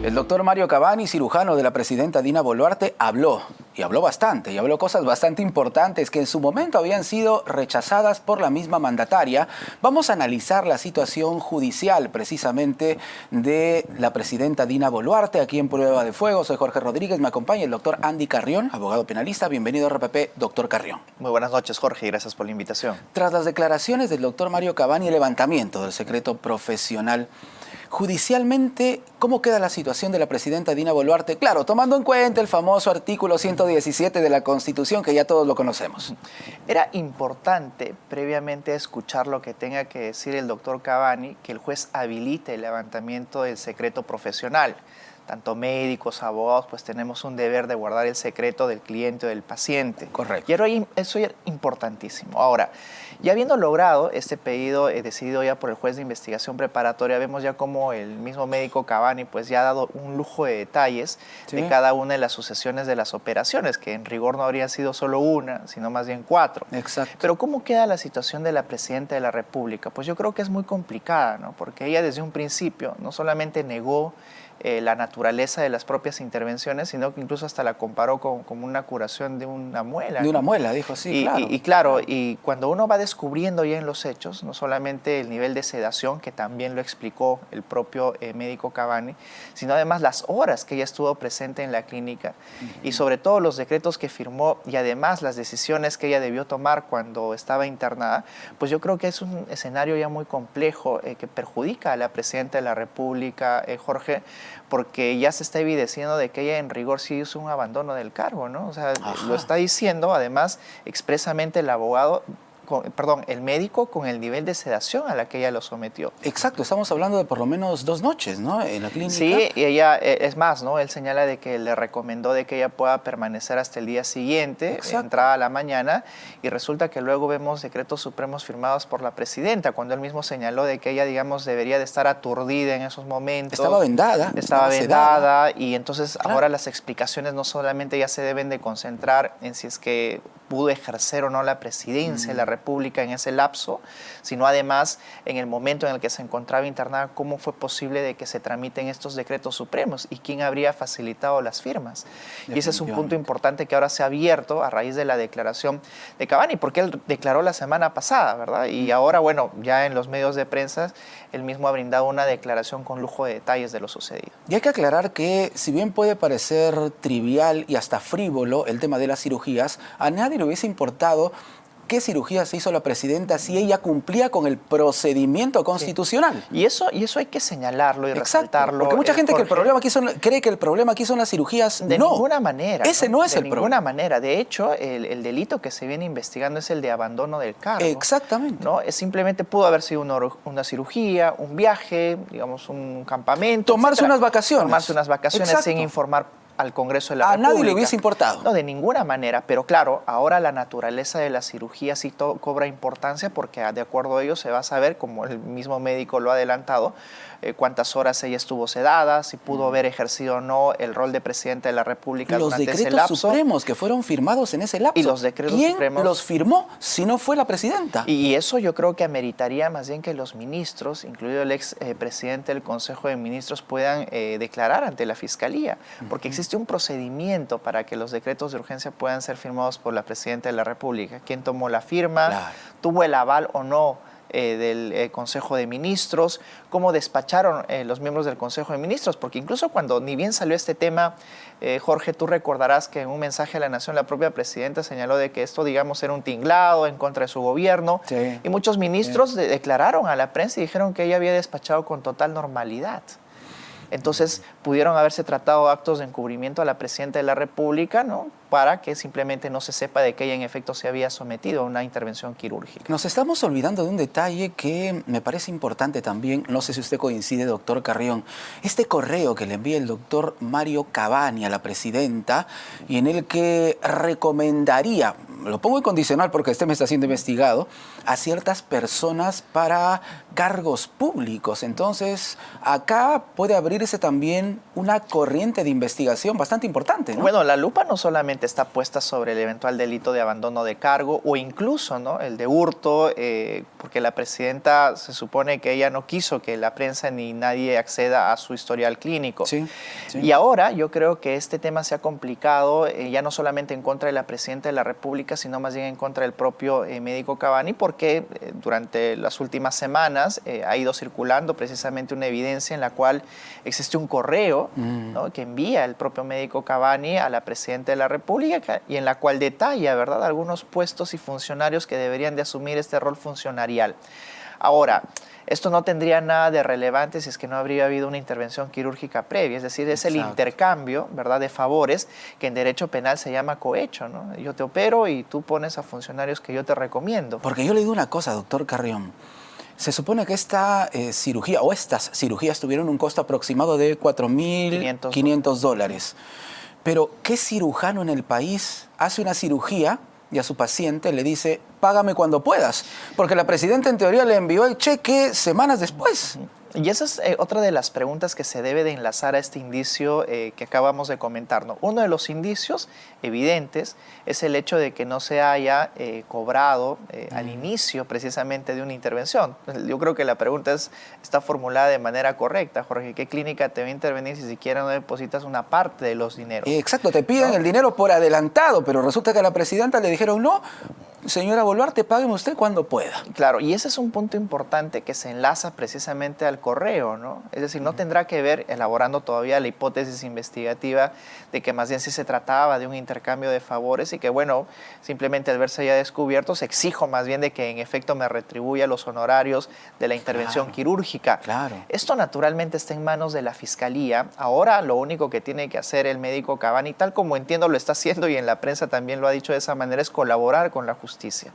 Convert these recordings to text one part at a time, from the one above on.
El doctor Mario Cavani, cirujano de la presidenta Dina Boluarte, habló bastante, y habló cosas bastante importantes que en su momento habían sido rechazadas por la misma mandataria. Vamos a analizar la situación judicial precisamente de la presidenta Dina Boluarte aquí en Prueba de Fuego. Soy Jorge Rodríguez, me acompaña el doctor Andy Carrión, abogado penalista. Bienvenido a RPP, doctor Carrión. Muy buenas noches, Jorge, y gracias por la invitación. Tras las declaraciones del doctor Mario Cavani, el levantamiento del secreto profesional, judicialmente, ¿cómo queda la situación de la presidenta Dina Boluarte? Claro, tomando en cuenta el famoso artículo 117 de la Constitución, que ya todos lo conocemos. Era importante previamente escuchar lo que tenga que decir el doctor Cavani, que el juez habilite el levantamiento del secreto profesional. Tanto médicos, abogados, pues tenemos un deber de guardar el secreto del cliente o del paciente. Correcto. Y eso es importantísimo. Ahora, ya habiendo logrado este pedido decidido ya por el juez de investigación preparatoria, vemos ya como el mismo médico Cavani pues ya ha dado un lujo de detalles de cada una de las sucesiones de las operaciones, que en rigor no habría sido solo una, sino más bien 4. Exacto. Pero ¿cómo queda la situación de la presidenta de la República? Pues yo creo que es muy complicada, ¿no? Porque ella desde un principio no solamente negó la naturaleza de las propias intervenciones, sino que incluso hasta la comparó con una curación de una muela. De una muela, dijo, sí, claro. Claro, y cuando uno va descubriendo ya en los hechos, no solamente el nivel de sedación, que también lo explicó el propio médico Cavani, sino además las horas que ella estuvo presente en la clínica y sobre todo los decretos que firmó y además las decisiones que ella debió tomar cuando estaba internada, pues yo creo que es un escenario ya muy complejo que perjudica a la presidenta de la República, Jorge, porque ya se está evidenciando de que ella en rigor sí hizo un abandono del cargo, ¿no? O sea, lo está diciendo además expresamente el abogado, el médico, con el nivel de sedación a la que ella lo sometió. Exacto, estamos hablando de por lo menos 2 noches, ¿no? En la clínica. Sí, y ella, es más, ¿no? Él señala de que le recomendó de que ella pueda permanecer hasta el día siguiente, entrada a la mañana, y resulta que luego vemos decretos supremos firmados por la presidenta, cuando él mismo señaló de que ella, digamos, debería de estar aturdida en esos momentos. Estaba vendada. Estaba vendada, y entonces ahora las explicaciones no solamente ya se deben de concentrar en si es que pudo ejercer o no la presidencia de la República en ese lapso, sino además en el momento en el que se encontraba internada, cómo fue posible de que se tramiten estos decretos supremos y quién habría facilitado las firmas. Y ese es un punto importante que ahora se ha abierto a raíz de la declaración de Cavani, porque él declaró la semana pasada, ¿verdad? Y ahora, bueno, ya en los medios de prensa, él mismo ha brindado una declaración con lujo de detalles de lo sucedido. Y hay que aclarar que, si bien puede parecer trivial y hasta frívolo el tema de las cirugías, a nadie le hubiese importado qué cirugía se hizo la presidenta si ella cumplía con el procedimiento constitucional. Sí. Y eso hay que señalarlo y resaltarlo. Porque mucha gente cree que el problema aquí son las cirugías. De ninguna manera. Ese no es el problema. De ninguna manera. De hecho, el delito que se viene investigando es el de abandono del cargo. Exactamente. ¿No? Simplemente pudo haber sido una cirugía, un viaje, digamos, un campamento. Tomarse unas vacaciones. Tomarse unas vacaciones sin informar al Congreso de la República. A nadie le hubiese importado. No, de ninguna manera. Pero claro, ahora la naturaleza de la cirugía sí cobra importancia porque de acuerdo a ello se va a saber, como el mismo médico lo ha adelantado, cuántas horas ella estuvo sedada, si pudo haber ejercido o no el rol de presidente de la República durante ese lapso. Los decretos supremos que fueron firmados en ese lapso. Y los decretos supremos. ¿Quién los firmó si no fue la presidenta? Y eso yo creo que ameritaría más bien que los ministros, incluido el ex presidente del Consejo de Ministros, puedan declarar ante la Fiscalía, porque existe un procedimiento para que los decretos de urgencia puedan ser firmados por la presidenta de la República. ¿Quién tomó la firma? ¿Tuvo el aval o no del Consejo de Ministros? ¿Cómo despacharon los miembros del Consejo de Ministros? Porque incluso cuando ni bien salió este tema, Jorge, tú recordarás que en un mensaje a la Nación la propia presidenta señaló de que esto, digamos, era un tinglado en contra de su gobierno. Sí. Y muchos ministros declararon a la prensa y dijeron que ella había despachado con total normalidad. Entonces pudieron haberse tratado actos de encubrimiento a la presidenta de la República, ¿no? Para que simplemente no se sepa de que ella en efecto se había sometido a una intervención quirúrgica. Nos estamos olvidando de un detalle que me parece importante también, no sé si usted coincide, doctor Carrión, este correo que le envía el doctor Mario Cavani a la presidenta y en el que recomendaría, lo pongo en condicional porque este me está siendo investigado, a ciertas personas para cargos públicos. Entonces, acá puede abrirse también una corriente de investigación bastante importante, ¿no? Bueno, la lupa no solamente obviamente está puesta sobre el eventual delito de abandono de cargo o incluso, ¿no?, el de hurto, porque la presidenta se supone que ella no quiso que la prensa ni nadie acceda a su historial clínico. Sí, sí. Y ahora yo creo que este tema se ha complicado ya no solamente en contra de la presidenta de la República, sino más bien en contra del propio médico Cavani, porque durante las últimas semanas ha ido circulando precisamente una evidencia en la cual existe un correo, ¿no?, que envía el propio médico Cavani a la presidenta de la República y en la cual detalla, ¿verdad?, algunos puestos y funcionarios que deberían de asumir este rol funcionarial. Ahora, esto no tendría nada de relevante si es que no habría habido una intervención quirúrgica previa, es decir, es el intercambio, ¿verdad?, de favores que en derecho penal se llama cohecho, ¿no? Yo te opero y tú pones a funcionarios que yo te recomiendo. Porque yo le digo una cosa, doctor Carrión. Se supone que esta cirugía o estas cirugías tuvieron un costo aproximado de $4.500. Pero, ¿qué cirujano en el país hace una cirugía y a su paciente le dice, págame cuando puedas? Porque la presidenta en teoría le envió el cheque semanas después. Y esa es otra de las preguntas que se debe de enlazar a este indicio que acabamos de comentar, ¿no? Uno de los indicios evidentes es el hecho de que no se haya cobrado al inicio precisamente de una intervención. Yo creo que la pregunta está formulada de manera correcta, Jorge. ¿Qué clínica te va a intervenir si siquiera no depositas una parte de los dineros? Exacto, te piden el dinero por adelantado, pero resulta que a la presidenta le dijeron, no, señora Boluarte, págueme usted cuando pueda. Claro, y ese es un punto importante que se enlaza precisamente al correo, ¿no? Es decir, no tendrá que ver, elaborando todavía la hipótesis investigativa de que más bien sí se trataba de un intercambio de favores y que, bueno, simplemente al verse ya descubiertos, exijo más bien de que en efecto me retribuya los honorarios de la intervención quirúrgica. Claro. Esto naturalmente está en manos de la Fiscalía. Ahora lo único que tiene que hacer el médico Cavani, tal como entiendo lo está haciendo y en la prensa también lo ha dicho de esa manera, es colaborar con la justicia.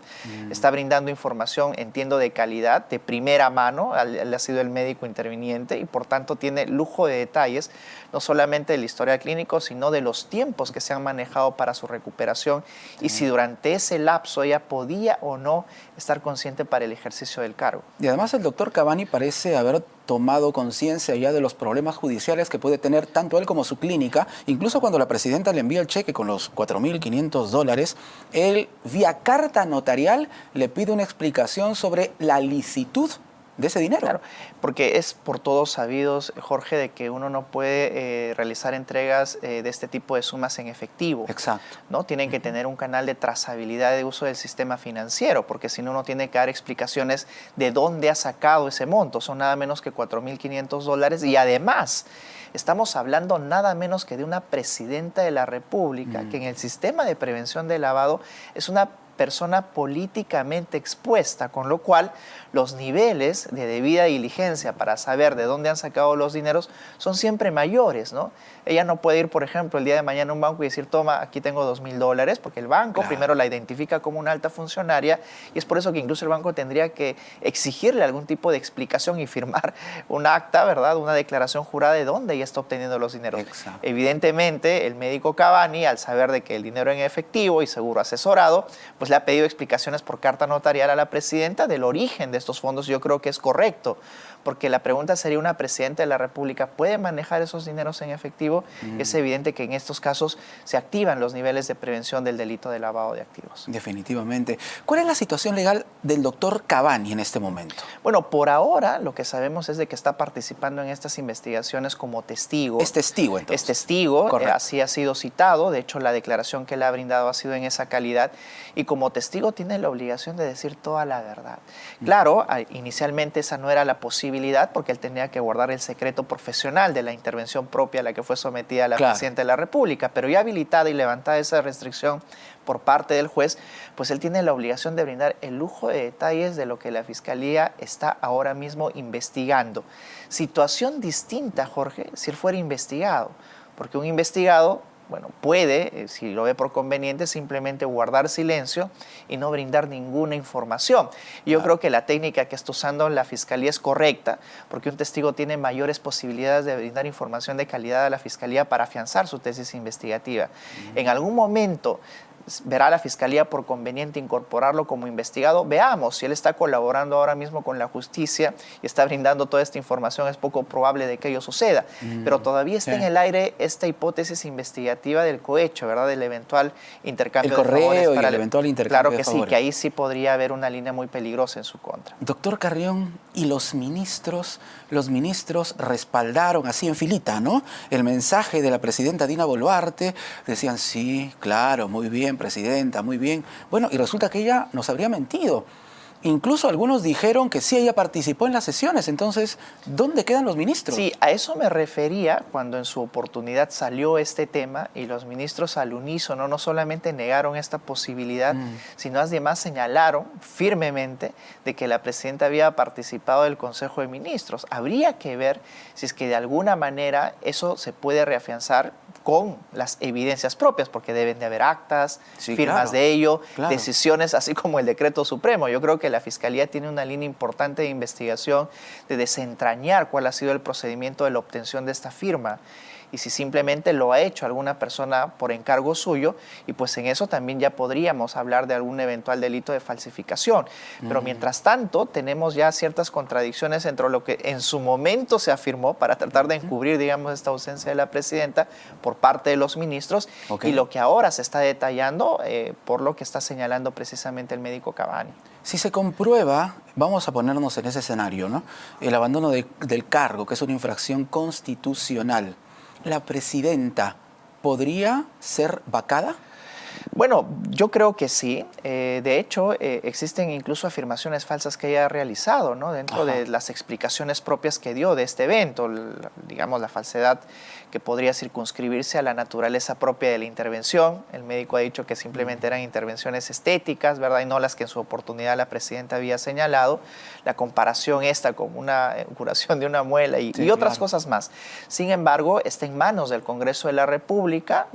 Está brindando información, entiendo, de calidad, de primera mano. Él ha sido el médico interviniente y por tanto tiene lujo de detalles, no solamente del historial clínico, sino de los tiempos que se han manejado para su recuperación y si durante ese lapso ella podía o no estar consciente para el ejercicio del cargo. Y además el doctor Cavani parece haber tomado conciencia ya de los problemas judiciales que puede tener tanto él como su clínica. Incluso cuando la presidenta le envía el cheque con los $4.500, él vía carta notarial le pide una explicación sobre la licitud de ese dinero. Claro, porque es por todos sabidos, Jorge, de que uno no puede realizar entregas de este tipo de sumas en efectivo. Exacto. ¿No? Tienen que tener un canal de trazabilidad de uso del sistema financiero, porque si no, uno tiene que dar explicaciones de dónde ha sacado ese monto. Son nada menos que $4.500 y además estamos hablando nada menos que de una presidenta de la República que en el sistema de prevención de lavado es una persona políticamente expuesta, con lo cual los niveles de debida diligencia para saber de dónde han sacado los dineros son siempre mayores, ¿no? Ella no puede ir, por ejemplo, el día de mañana a un banco y decir, toma, aquí tengo $2.000, porque el banco primero la identifica como una alta funcionaria y es por eso que incluso el banco tendría que exigirle algún tipo de explicación y firmar un acta, ¿verdad?, una declaración jurada de dónde ella está obteniendo los dineros. Exacto. Evidentemente, el médico Cavani, al saber de que el dinero en efectivo y seguro asesorado, pues le ha pedido explicaciones por carta notarial a la presidenta del origen de estos fondos. Yo creo que es correcto, porque la pregunta sería, ¿una presidenta de la República puede manejar esos dineros en efectivo? Es evidente que en estos casos se activan los niveles de prevención del delito de lavado de activos. Definitivamente. ¿Cuál es la situación legal del doctor Cavani en este momento? Bueno, por ahora lo que sabemos es de que está participando en estas investigaciones como testigo. Es testigo, entonces. Es testigo, Correcto. así ha sido citado. De hecho, la declaración que él ha brindado ha sido en esa calidad. Y como testigo tiene la obligación de decir toda la verdad. Claro, inicialmente esa no era la posibilidad porque él tenía que guardar el secreto profesional de la intervención propia a la que fue sometida la presidenta de la República. Pero ya habilitada y levantada esa restricción por parte del juez, pues él tiene la obligación de brindar el lujo de detalles de lo que la Fiscalía está ahora mismo investigando. Situación distinta, Jorge, si él fuera investigado, porque un investigado, bueno, puede, si lo ve por conveniente, simplemente guardar silencio y no brindar ninguna información. Y yo creo que la técnica que está usando la Fiscalía es correcta, porque un testigo tiene mayores posibilidades de brindar información de calidad a la Fiscalía para afianzar su tesis investigativa. En algún momento verá la Fiscalía por conveniente incorporarlo como investigado. Veamos si él está colaborando ahora mismo con la justicia y está brindando toda esta información. Es poco probable de que ello suceda, pero todavía está en el aire esta hipótesis investigativa del cohecho, ¿verdad? Del eventual intercambio de favores. El correo y el eventual intercambio de favores. Claro que sí, que ahí sí podría haber una línea muy peligrosa en su contra. Doctor Carrión, y los ministros respaldaron así en filita, ¿no? El mensaje de la presidenta Dina Boluarte, decían, sí, claro, muy bien, presidenta, muy bien. Bueno, y resulta que ella nos habría mentido. Incluso algunos dijeron que sí, ella participó en las sesiones. Entonces, ¿dónde quedan los ministros? Sí, a eso me refería cuando en su oportunidad salió este tema y los ministros al unísono no solamente negaron esta posibilidad, sino además señalaron firmemente de que la presidenta había participado del Consejo de Ministros. Habría que ver si es que de alguna manera eso se puede reafianzar con las evidencias propias, porque deben de haber actas, sí, firmas de ello, decisiones, así como el decreto supremo. Yo creo que la Fiscalía tiene una línea importante de investigación, de desentrañar cuál ha sido el procedimiento de la obtención de esta firma y si simplemente lo ha hecho alguna persona por encargo suyo, y pues en eso también ya podríamos hablar de algún eventual delito de falsificación. Pero mientras tanto tenemos ya ciertas contradicciones entre lo que en su momento se afirmó para tratar de encubrir, digamos, esta ausencia de la presidenta por parte de los ministros y lo que ahora se está detallando por lo que está señalando precisamente el médico Cavani. Si se comprueba, vamos a ponernos en ese escenario, ¿no? El abandono del cargo, que es una infracción constitucional, ¿la presidenta podría ser vacada? Bueno, yo creo que sí. De hecho, existen incluso afirmaciones falsas que ella ha realizado, ¿no? Dentro de las explicaciones propias que dio de este evento, digamos, la falsedad que podría circunscribirse a la naturaleza propia de la intervención. El médico ha dicho que simplemente eran intervenciones estéticas, ¿verdad? Y no las que en su oportunidad la presidenta había señalado. La comparación esta con una curación de una muela y otras cosas más. Sin embargo, está en manos del Congreso de la República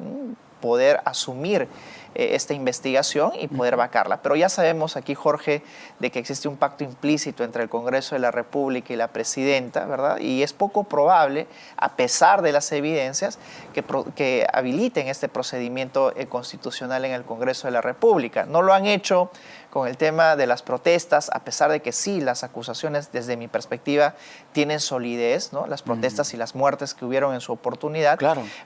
poder asumir esta investigación y poder vacarla. Pero ya sabemos aquí, Jorge, de que existe un pacto implícito entre el Congreso de la República y la presidenta, ¿verdad? Y es poco probable, a pesar de las evidencias, que habiliten este procedimiento constitucional en el Congreso de la República. No lo han hecho con el tema de las protestas, a pesar de que sí, las acusaciones desde mi perspectiva tienen solidez, ¿no? Las protestas y las muertes que hubieron en su oportunidad,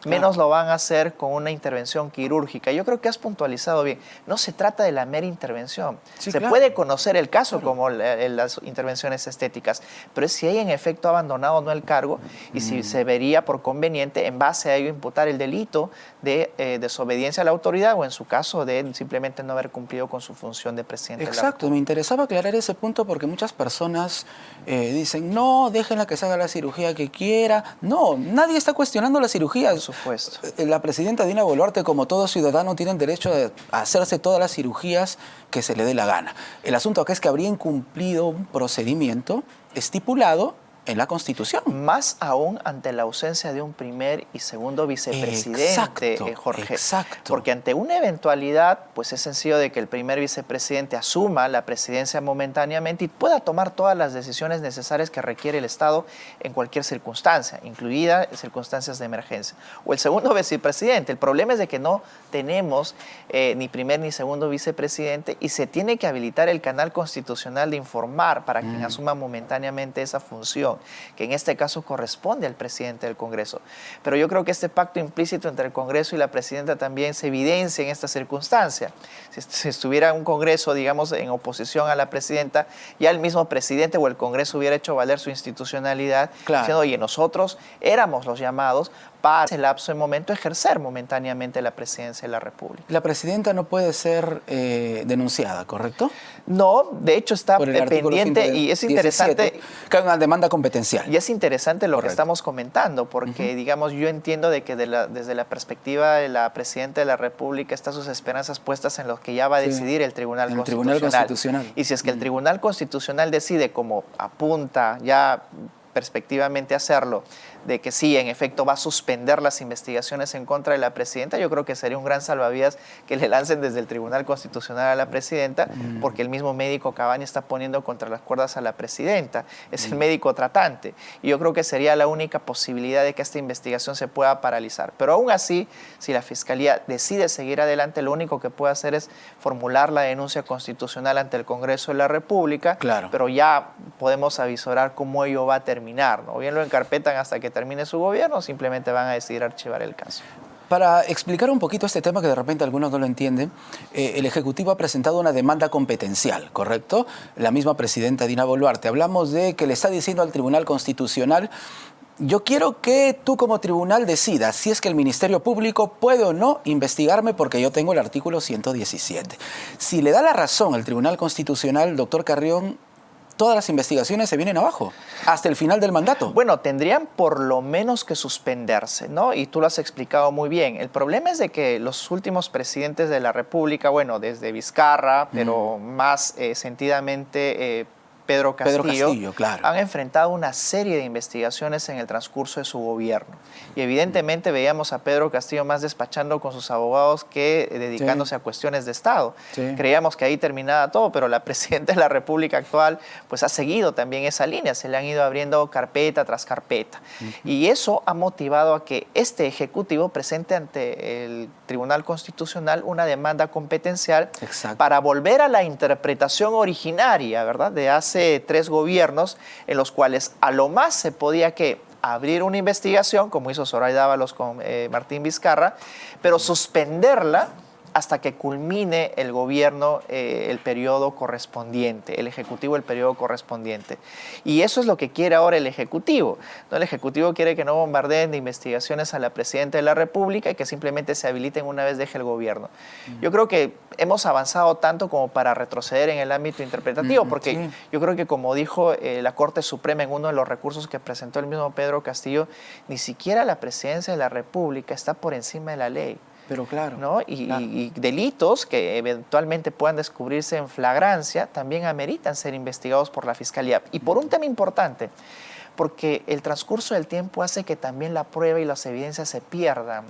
menos lo van a hacer con una intervención quirúrgica. Yo creo que has puntualizado bien, no se trata de la mera intervención. Se puede conocer el caso como las intervenciones estéticas, pero es si ella en efecto ha abandonado o no el cargo y si se vería por conveniente en base a ello imputar el delito de desobediencia a la autoridad o en su caso de simplemente no haber cumplido con su función de presidente. Exacto, me interesaba aclarar ese punto porque muchas personas dicen, no, déjenla que se haga la cirugía que quiera. No, nadie está cuestionando la cirugía. Por supuesto. La presidenta Dina Boluarte, como todo ciudadano, tiene derecho a hacerse todas las cirugías que se le dé la gana. El asunto acá es que habría incumplido un procedimiento estipulado en la Constitución. Más aún ante la ausencia de un primer y segundo vicepresidente, Jorge. Exacto. Porque ante una eventualidad, pues es sencillo de que el primer vicepresidente asuma la presidencia momentáneamente y pueda tomar todas las decisiones necesarias que requiere el Estado en cualquier circunstancia, incluidas circunstancias de emergencia. O el segundo vicepresidente. El problema es de que no tenemos ni primer ni segundo vicepresidente y se tiene que habilitar el canal constitucional de informar para quien asuma momentáneamente esa función, que en este caso corresponde al presidente del Congreso. Pero yo creo que este pacto implícito entre el Congreso y la presidenta también se evidencia en esta circunstancia. Si estuviera un Congreso, digamos, en oposición a la presidenta, ya el mismo presidente o el Congreso hubiera hecho valer su institucionalidad, diciendo, oye, nosotros éramos los llamados para ese lapso de momento ejercer momentáneamente la presidencia de la República. La presidenta no puede ser denunciada, ¿correcto? No, de hecho está pendiente y es interesante. Cabe una demanda competencial. Y es interesante lo que estamos comentando, porque digamos, yo entiendo de que desde la perspectiva de la presidenta de la República están sus esperanzas puestas en lo que ya va a decidir el Tribunal Constitucional. Y si es que el Tribunal Constitucional decide, como apunta ya perspectivamente hacerlo, de que sí, en efecto va a suspender las investigaciones en contra de la presidenta, yo creo que sería un gran salvavidas que le lancen desde el Tribunal Constitucional a la presidenta, porque el mismo médico Cabaña está poniendo contra las cuerdas a la presidenta, es el médico tratante, y yo creo que sería la única posibilidad de que esta investigación se pueda paralizar. Pero aún así, si la Fiscalía decide seguir adelante, lo único que puede hacer es formular la denuncia constitucional ante el Congreso de la República, claro, pero ya podemos avisorar cómo ello va a terminar, ¿no? O bien lo encarpetan hasta que termine su gobierno, o simplemente van a decidir archivar el caso. Para explicar un poquito este tema que de repente algunos no lo entienden, el Ejecutivo ha presentado una demanda competencial, ¿correcto? La misma presidenta Dina Boluarte. Hablamos de que le está diciendo al Tribunal Constitucional: yo quiero que tú como tribunal decidas si es que el Ministerio Público puede o no investigarme porque yo tengo el artículo 117. Si le da la razón el Tribunal Constitucional, doctor Carrión, todas las investigaciones se vienen abajo, hasta el final del mandato. Bueno, tendrían por lo menos que suspenderse, ¿no? Y tú lo has explicado muy bien. El problema es de que los últimos presidentes de la República, bueno, desde Vizcarra, pero más sentidamente Pedro Castillo, claro, han enfrentado una serie de investigaciones en el transcurso de su gobierno. Y evidentemente veíamos a Pedro Castillo más despachando con sus abogados que dedicándose a cuestiones de Estado. Creíamos que ahí terminaba todo, pero la presidenta de la República actual pues ha seguido también esa línea, se le han ido abriendo carpeta tras carpeta. Y eso ha motivado a que este Ejecutivo presente ante el Tribunal Constitucional una demanda competencial para volver a la interpretación originaria, ¿verdad?, de hace 3 gobiernos, en los cuales a lo más se podía abrir una investigación, como hizo Zoraida Ábalos con Martín Vizcarra, pero suspenderla hasta que culmine el gobierno el periodo correspondiente, el Ejecutivo el periodo correspondiente. Y eso es lo que quiere ahora el Ejecutivo, ¿no? El Ejecutivo quiere que no bombardeen de investigaciones a la Presidenta de la República y que simplemente se habiliten una vez deje el gobierno. Yo creo que hemos avanzado tanto como para retroceder en el ámbito interpretativo, porque yo creo que, como dijo la Corte Suprema en uno de los recursos que presentó el mismo Pedro Castillo, ni siquiera la Presidencia de la República está por encima de la ley. Pero claro, ¿no? Y delitos que eventualmente puedan descubrirse en flagrancia también ameritan ser investigados por la Fiscalía. Y por un tema importante, porque el transcurso del tiempo hace que también la prueba y las evidencias se pierdan,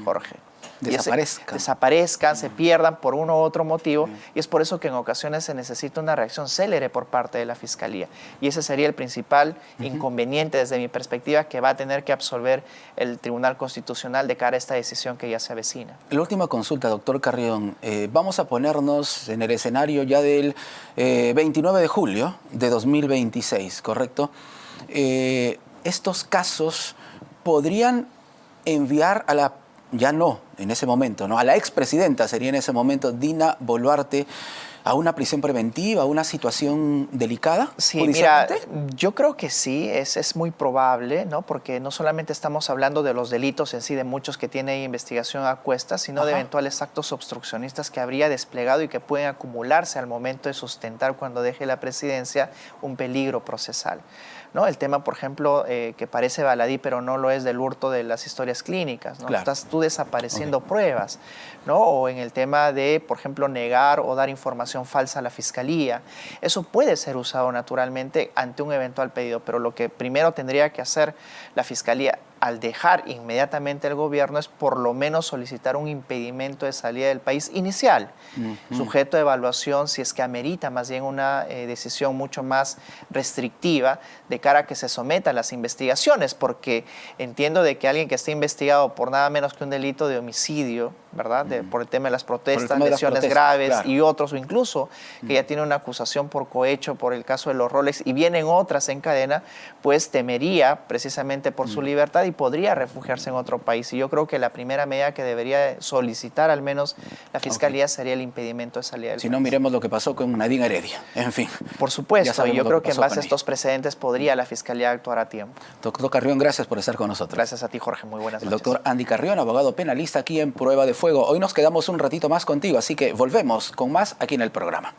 Jorge. Desaparezcan, se pierdan por uno u otro motivo, y es por eso que en ocasiones se necesita una reacción célere por parte de la Fiscalía. Y ese sería el principal inconveniente desde mi perspectiva que va a tener que absolver el Tribunal Constitucional de cara a esta decisión que ya se avecina. La última consulta, doctor Carrión. Vamos a ponernos en el escenario ya del 29 de julio de 2026, ¿correcto? Estos casos podrían enviar a la... ya no, en ese momento, ¿no?, a la expresidenta, sería en ese momento Dina Boluarte, a una prisión preventiva, a una situación delicada. Sí, mira, yo creo que sí, es muy probable, ¿no? Porque no solamente estamos hablando de los delitos en sí, de muchos que tiene investigación a cuestas, sino de eventuales actos obstruccionistas que habría desplegado y que pueden acumularse al momento de sustentar, cuando deje la presidencia, un peligro procesal, ¿no? El tema, por ejemplo, que parece baladí, pero no lo es, del hurto de las historias clínicas, ¿no? Estás tú desapareciendo pruebas, ¿no? O en el tema de, por ejemplo, negar o dar información falsa a la Fiscalía. Eso puede ser usado naturalmente ante un eventual pedido, pero lo que primero tendría que hacer la Fiscalía al dejar inmediatamente el gobierno es por lo menos solicitar un impedimento de salida del país inicial, sujeto a evaluación si es que amerita más bien una decisión mucho más restrictiva de cara a que se someta a las investigaciones, porque entiendo de que alguien que esté investigado por nada menos que un delito de homicidio, ¿verdad?, por el tema de las protestas, lesiones graves y otros, o incluso que ya tiene una acusación por cohecho por el caso de los Rolex y vienen otras en cadena, pues temería precisamente por su libertad y podría refugiarse en otro país. Y yo creo que la primera medida que debería solicitar al menos la Fiscalía sería el impedimento de salida del país. Si no, miremos lo que pasó con Nadine Heredia. En fin. Por supuesto, y yo creo que en base a estos precedentes podría la Fiscalía actuar a tiempo. Doctor Carrión, gracias por estar con nosotros. Gracias a ti, Jorge. Muy buenas noches. El doctor Andy Carrión, abogado penalista aquí en Prueba de Fuego. Hoy nos quedamos un ratito más contigo, así que volvemos con más aquí en el programa.